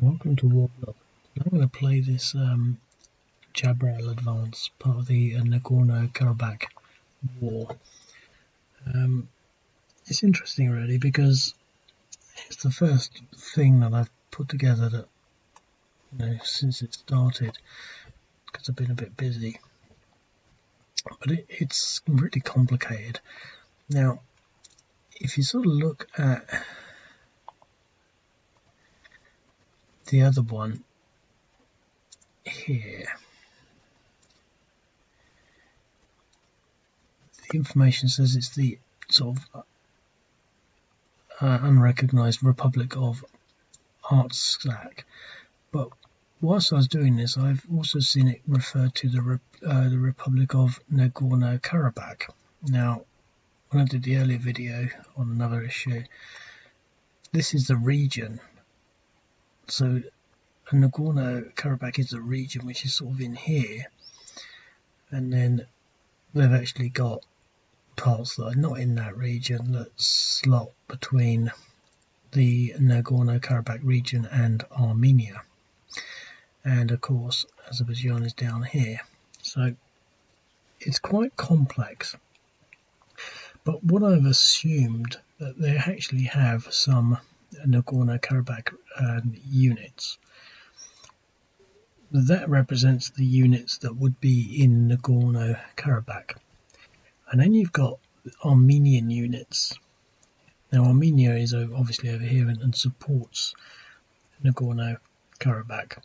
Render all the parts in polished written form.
Welcome to Warlock. I'm going to play this Jabrail Advance, part of the Nagorno-Karabakh war. It's interesting really because it's the first thing that I've put together that, since it started, because I've been a bit busy. But it's really complicated. Now, if you sort of look at the other one here, the information says it's the sort of unrecognized Republic of Artsakh, but whilst I was doing this, I've also seen it referred to the Republic of Nagorno-Karabakh. Now, when I did the earlier video on another issue, this is the region. So Nagorno-Karabakh is the region which is sort of in here, and then they've actually got parts that are not in that region that slot between the Nagorno-Karabakh region and Armenia. And of course Azerbaijan is down here, so it's quite complex. But what I've assumed that they actually have some Nagorno-Karabakh units. That represents the units that would be in Nagorno-Karabakh, and then you've got Armenian units. Now Armenia is obviously over here and supports Nagorno-Karabakh.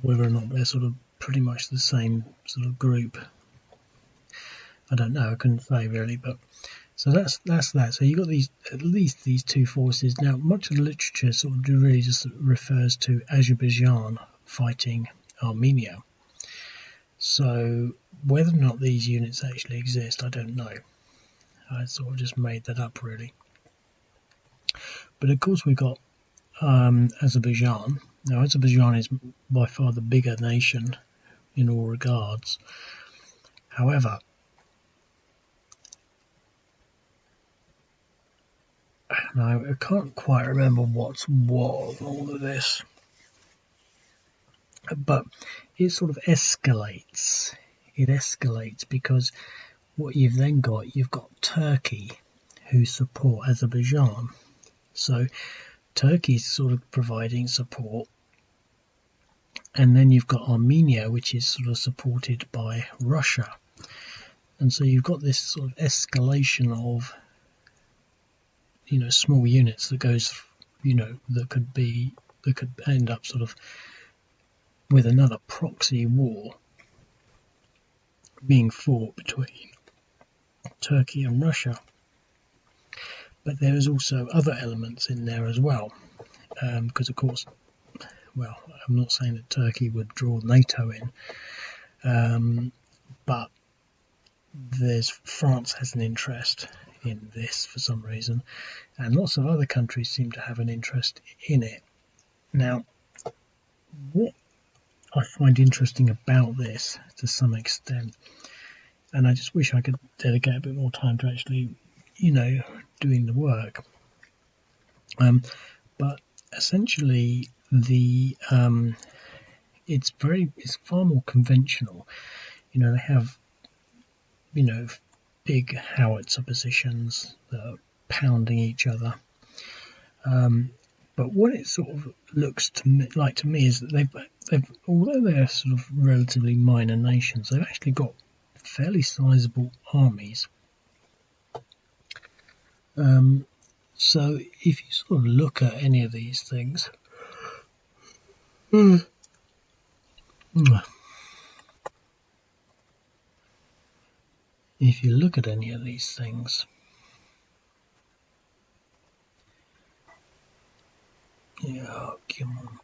Whether or not they're sort of pretty much the same sort of group, I don't know. I couldn't say really, but so that's that. So you've got at least these two forces. Now, much of the literature sort of really just refers to Azerbaijan fighting Armenia. So whether or not these units actually exist, I don't know. I sort of just made that up really. But of course we've got Azerbaijan. Now Azerbaijan is by far the bigger nation in all regards. However, now I can't quite remember what's what all of this, but it sort of escalates. It escalates because what you've then got, you've got Turkey who support Azerbaijan. So Turkey's sort of providing support, and then you've got Armenia, which is sort of supported by Russia. And so you've got this sort of escalation of, small units that goes, that could end up sort of with another proxy war being fought between Turkey and Russia. But there is also other elements in there as well, because of course, well, I'm not saying that Turkey would draw NATO in, but France has an interest in this for some reason, and lots of other countries seem to have an interest in it. Now, what I find interesting about this to some extent, and I just wish I could dedicate a bit more time to actually, doing the work, but essentially it's far more conventional. They have big howitzer positions that are pounding each other, but what it sort of looks to me is that they've although they're sort of relatively minor nations, they've actually got fairly sizable armies. So if you sort of look at any of these things, if you look at any of these things, yeah, come on,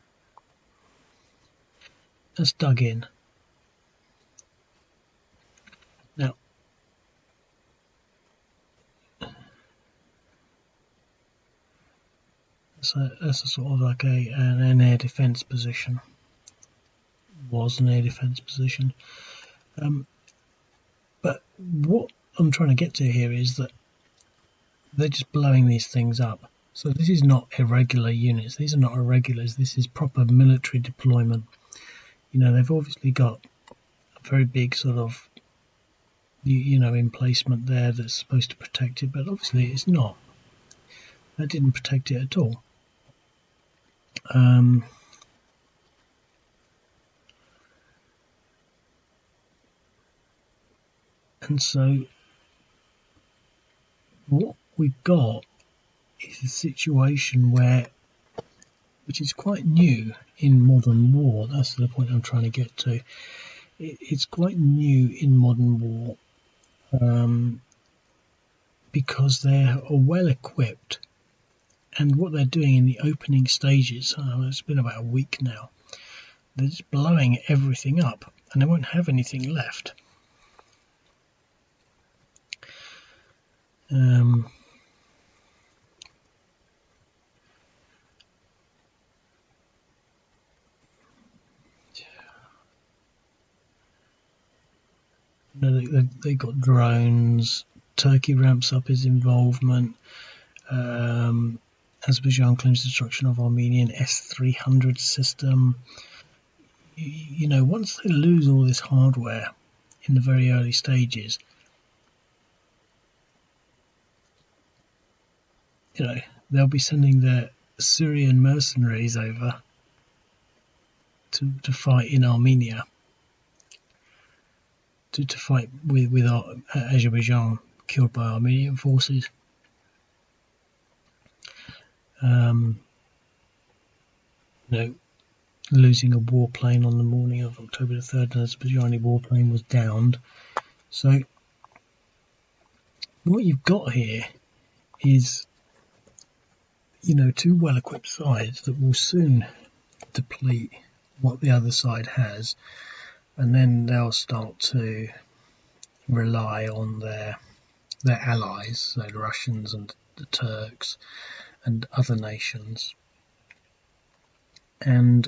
let's dug in. Now, so that's a sort of like an air defence position. Was an air defence position. But what I'm trying to get to here is that they're just blowing these things up. So this is not irregular units. These are not irregulars. This is proper military deployment. They've obviously got a very big sort of emplacement there that's supposed to protect it, but obviously it's not. That didn't protect it at all. And so what we've got is a situation which is quite new in modern war. That's the point I'm trying to get to. It's quite new in modern war because they're well equipped, and what they're doing in the opening stages, it's been about a week now, they're just blowing everything up and they won't have anything left. They got drones. Turkey ramps up its involvement. Azerbaijan claims destruction of Armenian S-300 system. Once they lose all this hardware in the very early stages, they'll be sending their Syrian mercenaries over to fight in Armenia, to fight with Azerbaijan, killed by Armenian forces. Losing a warplane on the morning of October the 3rd, an Azerbaijani warplane was downed. So what you've got here is, two well-equipped sides that will soon deplete what the other side has, and then they'll start to rely on their allies, so the Russians and the Turks and other nations. And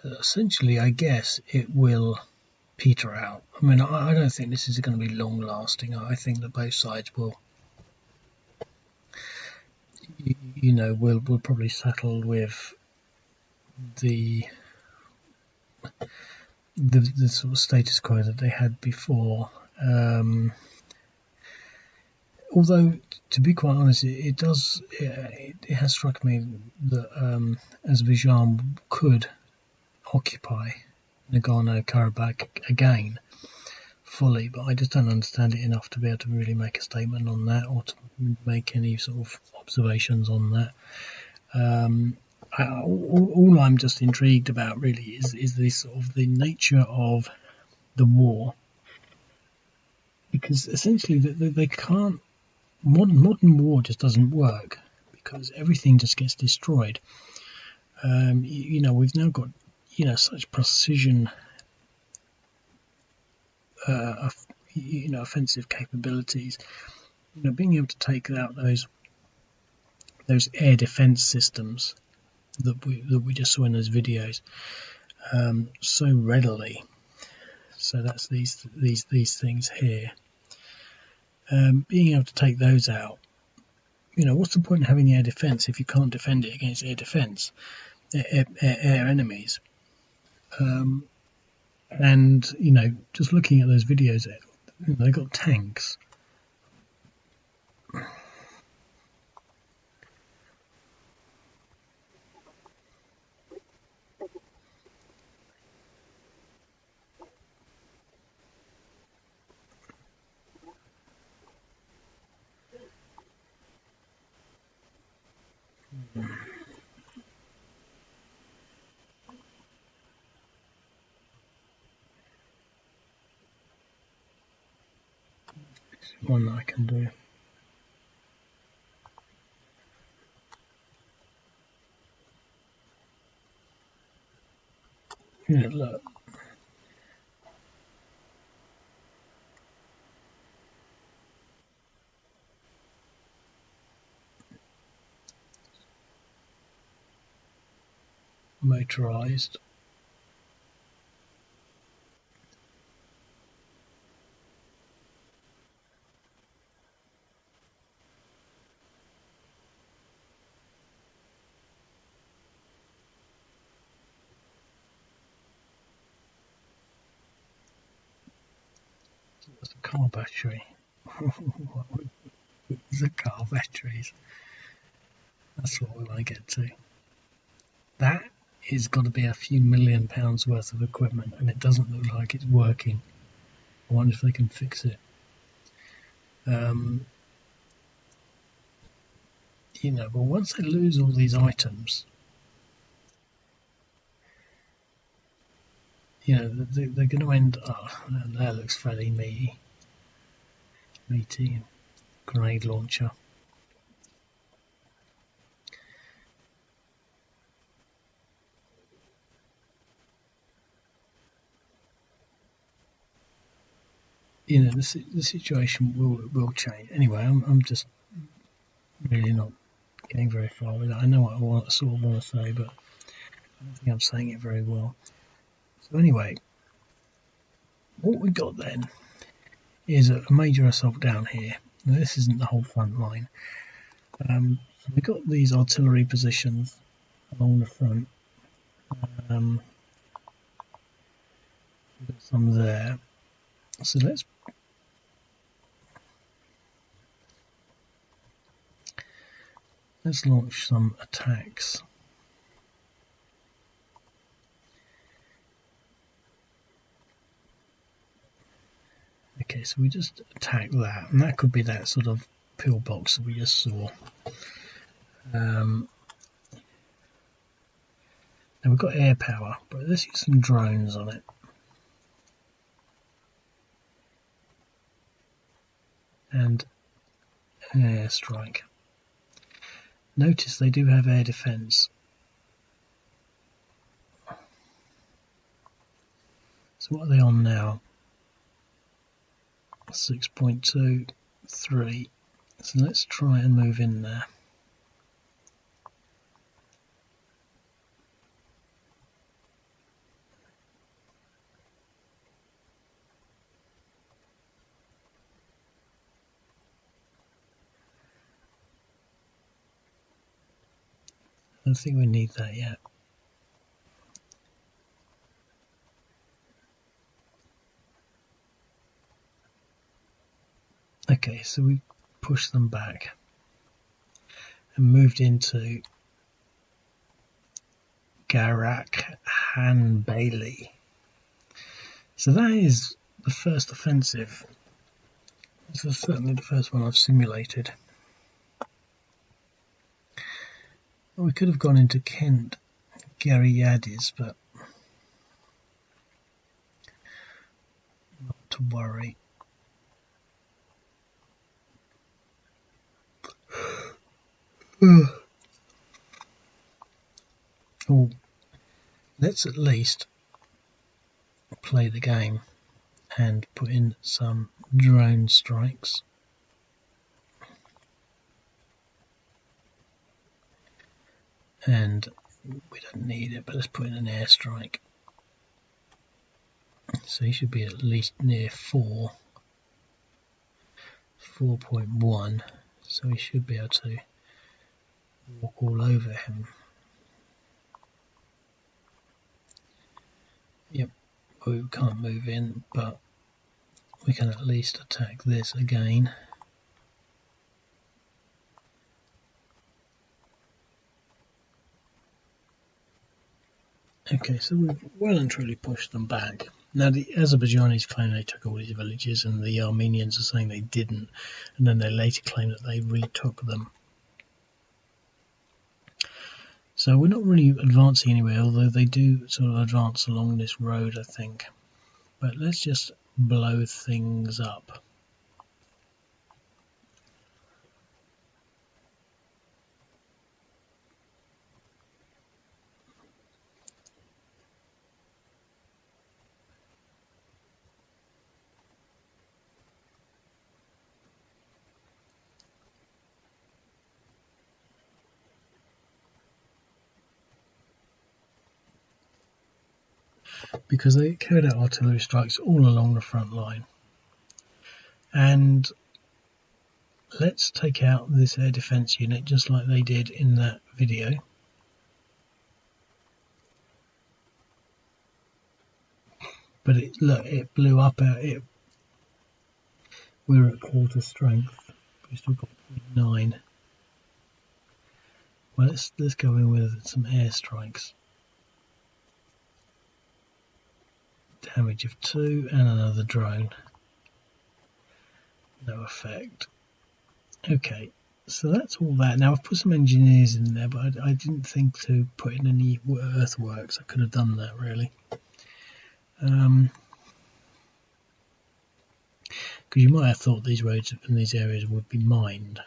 essentially, I guess it will peter out. I mean, I don't think this is going to be long lasting. I think that both sides will probably settle with the sort of status quo that they had before. Although, to be quite honest, it has struck me that Azerbaijan could occupy Nagorno-Karabakh again fully, but I just don't understand it enough to be able to really make a statement on that or to make any sort of observations on that. All I'm just intrigued about really is this sort of the nature of the war, because essentially they can't. Modern war just doesn't work because everything just gets destroyed. We've now got such precision, offensive capabilities. Being able to take out those air defense systems that we just saw in those videos so readily. So that's these things here. Being able to take those out, what's the point in having air defense if you can't defend it against air defense, air enemies? And just looking at those videos, they got tanks. One that I can do. Look. Motorized. car battery. The car batteries. That's what we want to get to. That is got to be a few £1 million worth of equipment, and it doesn't look like it's working. I wonder if they can fix it. But once they lose all these items, they're going to end. Oh, that looks fairly meaty. Grenade launcher. The situation will change. Anyway, I'm just really not getting very far with it. I know what I sort of want to say, but I don't think I'm saying it very well. So anyway, what we got then is a major assault down here. Now, this isn't the whole front line. We've got these artillery positions along the front. We've got some there. So let's launch some attacks. Okay, so we just attack that, and that could be that sort of pillbox that we just saw. Now we've got air power, but let's use some drones on it. And an airstrike. Notice they do have air defense. So what are they on now? 6.23. So let's try and move in there. I don't think we need that yet. Okay, so we pushed them back and moved into Garak-Han So that is the first offensive. This is certainly the first one I've simulated. Well, we could have gone into Kent, Gariyadis, but not to worry. Oh, let's at least play the game and put in some drone strikes. And we don't need it, but let's put in an airstrike. So he should be at least near 4.1, so we should be able to walk all over him. Yep, we can't move in, but we can at least attack this again. Okay, so we've well and truly pushed them back. Now the Azerbaijanis claim they took all these villages, and the Armenians are saying they didn't, and then they later claim that they retook them. So we're not really advancing anywhere, although they do sort of advance along this road, I think. But let's just blow things up. Because they carried out artillery strikes all along the front line. And let's take out this air defense unit just like they did in that video. But it blew up. We're at quarter strength. We've still got 0.9. Well, let's go in with some airstrikes. Damage of 2 and another drone. No effect. Okay, so that's all that. Now I've put some engineers in there, but I didn't think to put in any earthworks. I could have done that really. Because you might have thought these roads in these areas would be mined.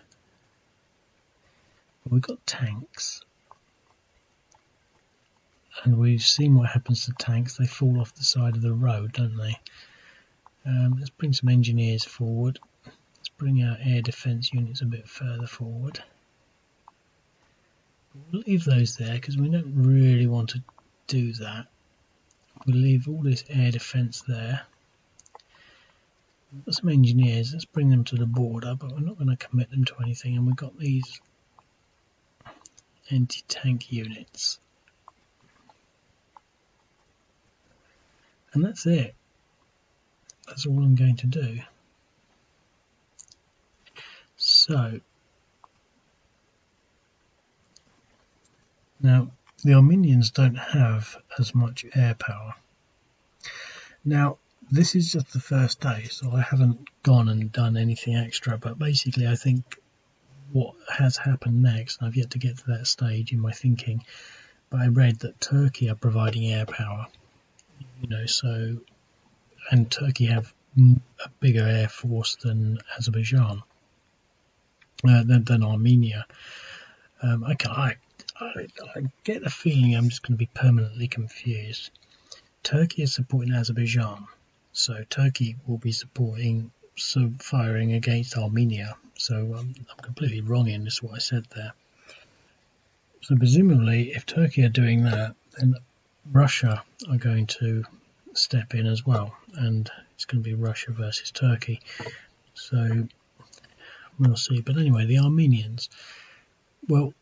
But we've got tanks. And we've seen what happens to tanks. They fall off the side of the road, don't they? Let's bring some engineers forward. Let's bring our air defence units a bit further forward. We'll leave those there because we don't really want to do that. We'll leave all this air defence there. We've got some engineers. Let's bring them to the border, but we're not going to commit them to anything. And we've got these anti-tank units. And that's it. That's all I'm going to do. So, now the Armenians don't have as much air power. Now, this is just the first day, so I haven't gone and done anything extra, but basically I think what has happened next, and I've yet to get to that stage in my thinking, but I read that Turkey are providing air power, so, and Turkey have a bigger air force than Azerbaijan, than Armenia. I get the feeling I'm just going to be permanently confused. Turkey is supporting Azerbaijan, so Turkey will be firing against Armenia. So I'm completely wrong in this what I said there. So presumably, if Turkey are doing that, then Russia are going to step in as well, and it's going to be Russia versus Turkey. So we'll see. But anyway, the Armenians, well,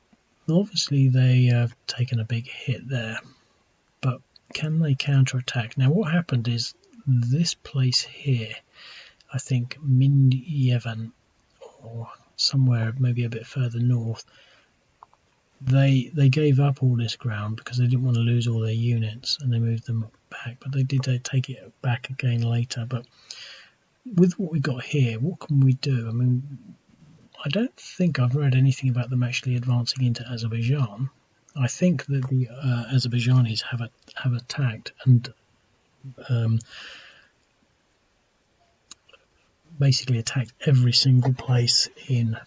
obviously they have taken a big hit there, but can they counterattack? Now what happened is this place here, I think Minyevan, or somewhere maybe a bit further north, they gave up all this ground because they didn't want to lose all their units, and they moved them back, but they did take it back again later. But with what we got here, what can we do? I mean, I don't think I've read anything about them actually advancing into Azerbaijan. I think that the Azerbaijanis have attacked and basically attacked every single place in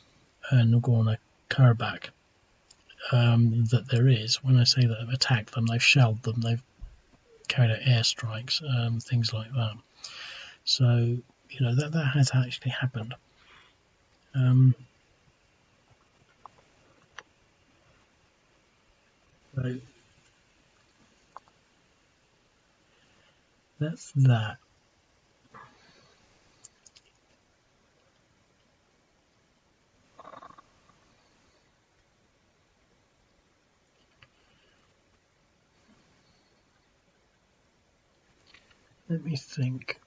Nagorno-Karabakh that there is. When I say that they've attacked them, they've shelled them, they've carried out airstrikes, things like that. So that has actually happened. So that's that. Let me think.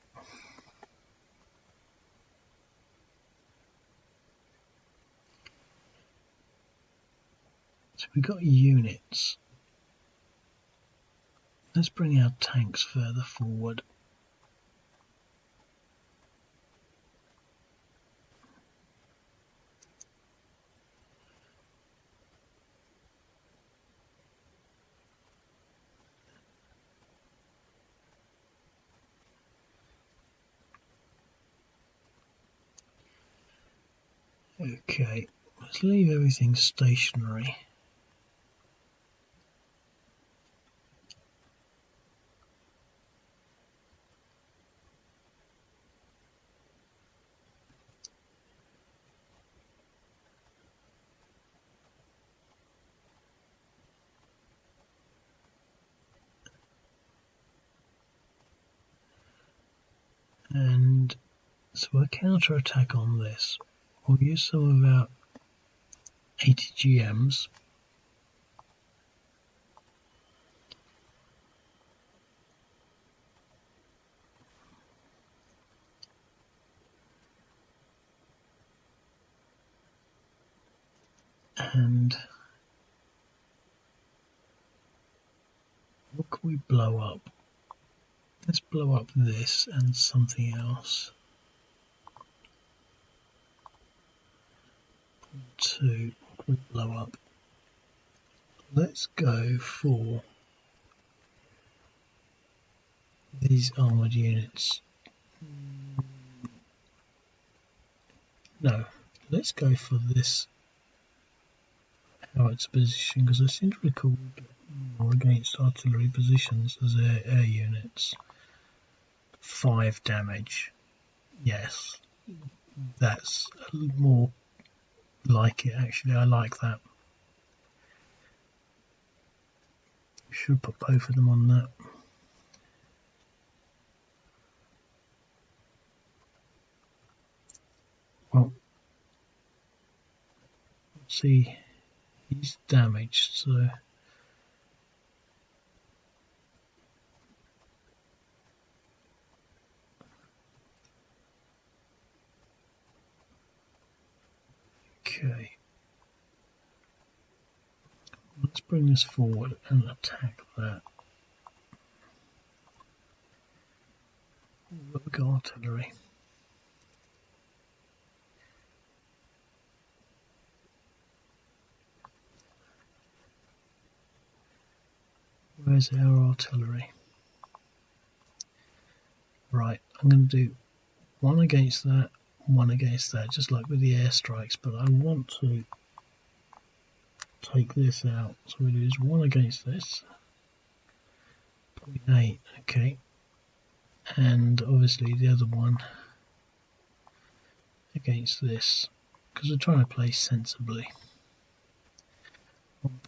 So we got units. Let's bring our tanks further forward. Okay, let's leave everything stationary. And so a counter-attack on this. We'll use some of our ATGMs. And what can we blow up? Let's blow up this and something else. 2, what can we blow up? Let's go for these armoured units. No, let's go for this howitzer position, because I seem to recall we get more against artillery positions as air units. 5 damage. Yes, that's more like it actually. I like that. Should put both of them on that. Well, let's see, he's damaged, so okay. Let's bring this forward and attack that. We've got artillery. Where's our artillery? Right, I'm going to do one against that, one against that, just like with the airstrikes, but I want to take this out. So we do one against this. 0.8, okay. And obviously the other one against this, because we're trying to play sensibly.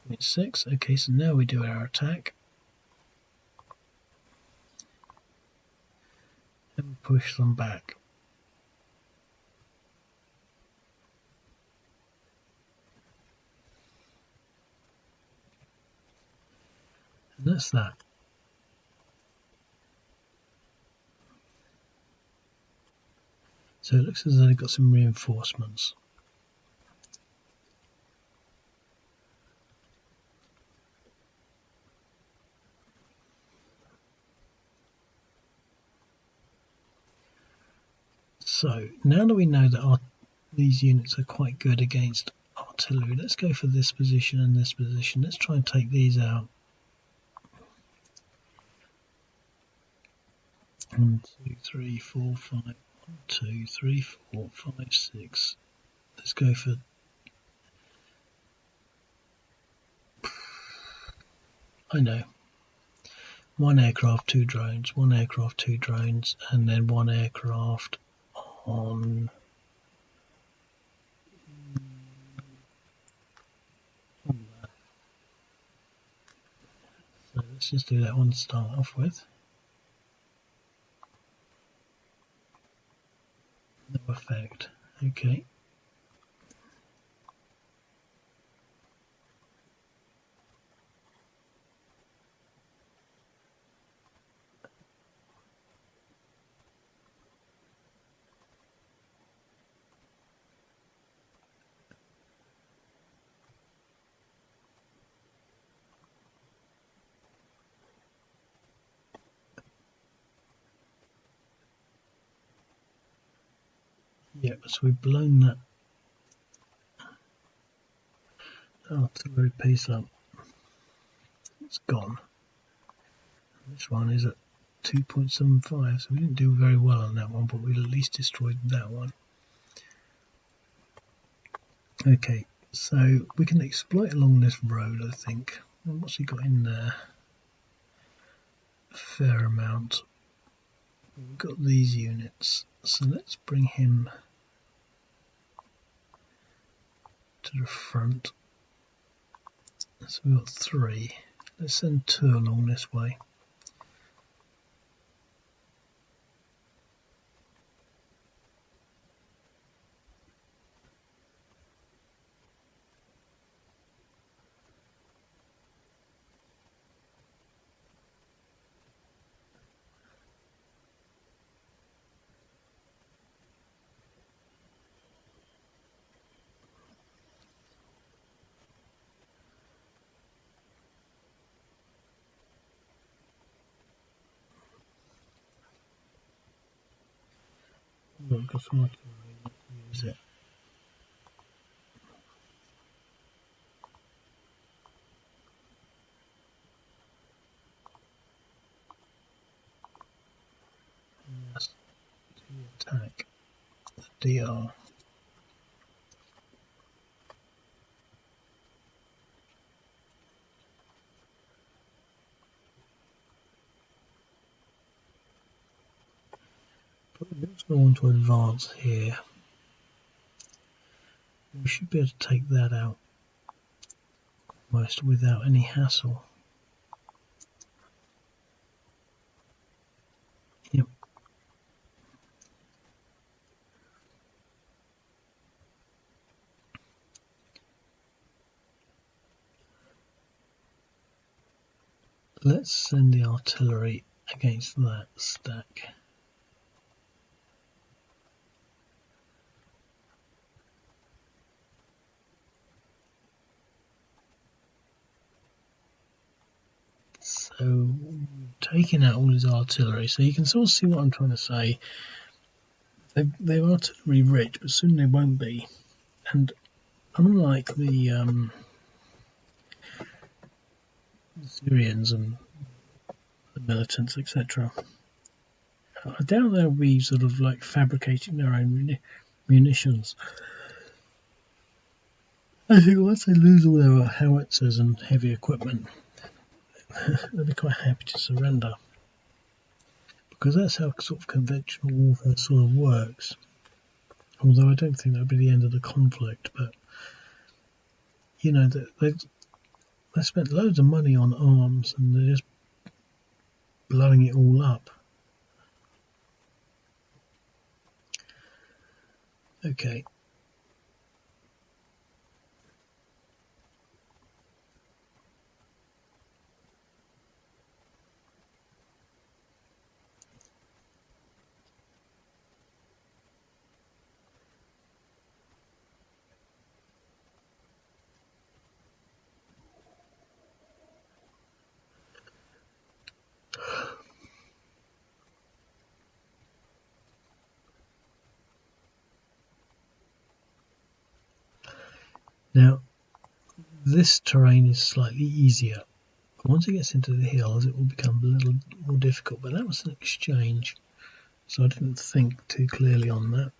1.6, okay, so now we do our attack. And we push them back. And that's that. So it looks as though they've got some reinforcements. So now that we know that these units are quite good against artillery, let's go for this position and this position. Let's try and take these out. 1, 2, 3, 4, 5. 1, 2, 3, 4, 5, 6. Let's go for. I know. 1 aircraft, 2 drones. 1 aircraft, 2 drones, and then 1 aircraft on. So let's just do that one to start off with. No effect. Okay. Yep, so we've blown that artillery piece up. It's gone. This one is at 2.75, so we didn't do very well on that one, but we at least destroyed that one. Okay, so we can exploit along this road, I think. And what's he got in there? A fair amount. We've got these units, so let's bring him to the front. So we've got 3. Let's send 2 along this way. we've got some artillery, let's use it. Yes, to attack the DR. But we also want to advance here. We should be able to take that out almost without any hassle. Yep. Let's send the artillery against that stack. So taking out all his artillery, so you can sort of see what I'm trying to say. They're artillery rich, but soon they won't be. And unlike the Syrians and the militants, etc., I doubt they'll be sort of like fabricating their own munitions. I think once they lose all their howitzers and heavy equipment, they'll be quite happy to surrender. Because that's how sort of conventional warfare sort of works. Although I don't think that'll be the end of the conflict, but you know, they spent loads of money on arms and they're just blowing it all up. Okay. Now, this terrain is slightly easier. But once it gets into the hills, it will become a little more difficult. But that was an exchange, so I didn't think too clearly on that.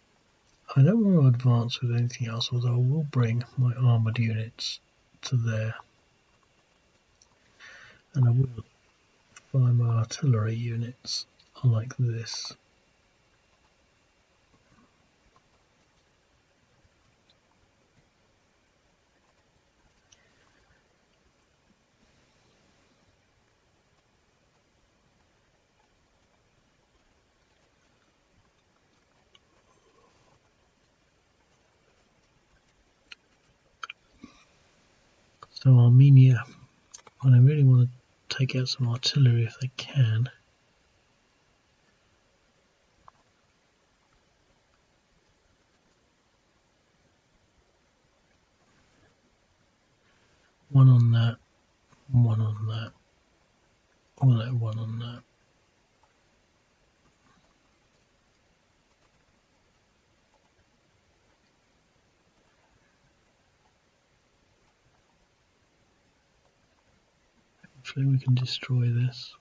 I don't want to advance with anything else, although I will bring my armoured units to there. And I will fly my artillery units like this. So Armenia, when I really want to take out some artillery if they can. One on that, one on that, or that one on that. Hopefully we can destroy this.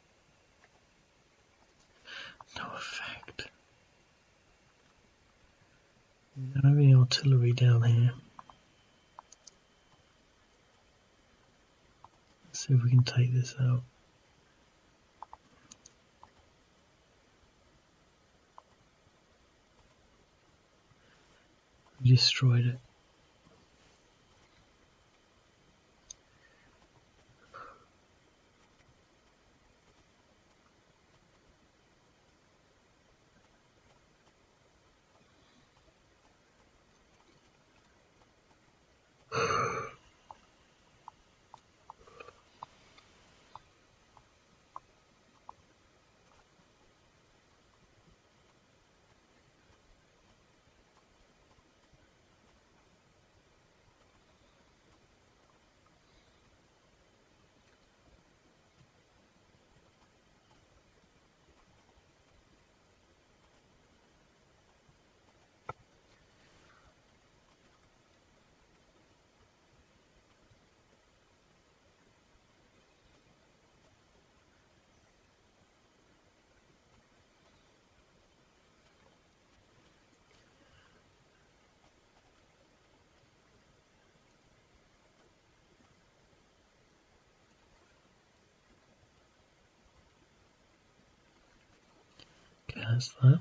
No effect. We don't have any artillery down here. Let's see if we can take this out. We destroyed it. That's that.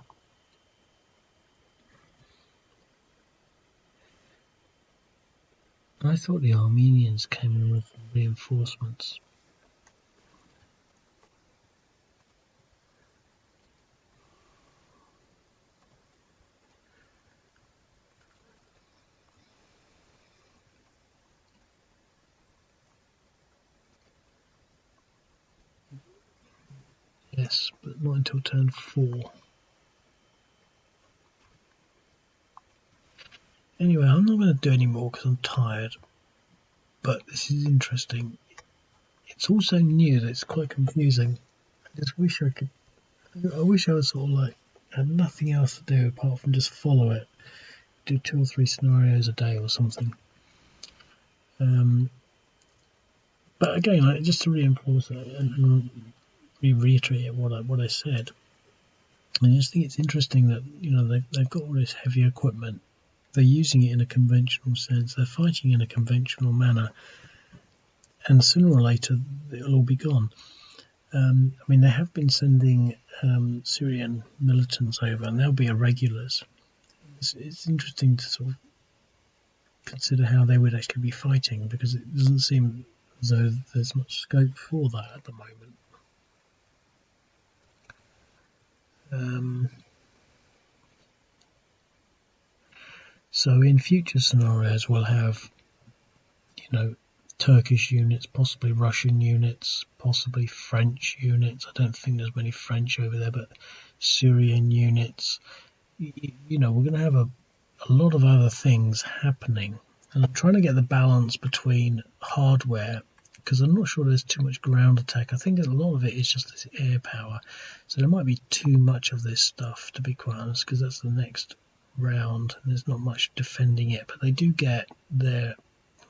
I thought the Armenians came in with reinforcements. Yes, but not until turn 4. Anyway, I'm not going to do any more because I'm tired. But this is interesting. It's also new that it's quite confusing. I just wish I could. I wish I was sort of like had nothing else to do apart from just follow it, do 2 or 3 scenarios a day or something. But again, like, just to reinforce it and reiterate what I said, I just think it's interesting that they've got all this heavy equipment. They're using it in a conventional sense. They're fighting in a conventional manner, and sooner or later it'll all be gone. They have been sending Syrian militants over, and they'll be irregulars. It's interesting to sort of consider how they would actually be fighting, because it doesn't seem as though there's much scope for that at the moment. So in future scenarios, we'll have, Turkish units, possibly Russian units, possibly French units. I don't think there's many French over there, but Syrian units. We're going to have a lot of other things happening. And I'm trying to get the balance between hardware, because I'm not sure there's too much ground attack. I think a lot of it is just this air power. So there might be too much of this stuff, to be quite honest, because that's the next round. And there's not much defending it, but they do get their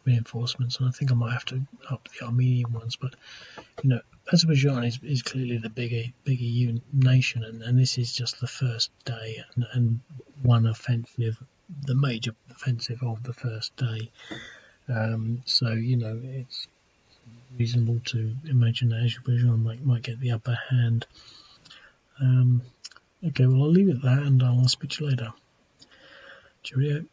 reinforcements, and I think I might have to up the Armenian ones. But Azerbaijan is clearly the bigger nation, and this is just the first day and one offensive, the major offensive of the first day. So it's reasonable to imagine that Azerbaijan might get the upper hand. Okay, well, I'll leave it at that, and I'll speak to you later. Cheerio.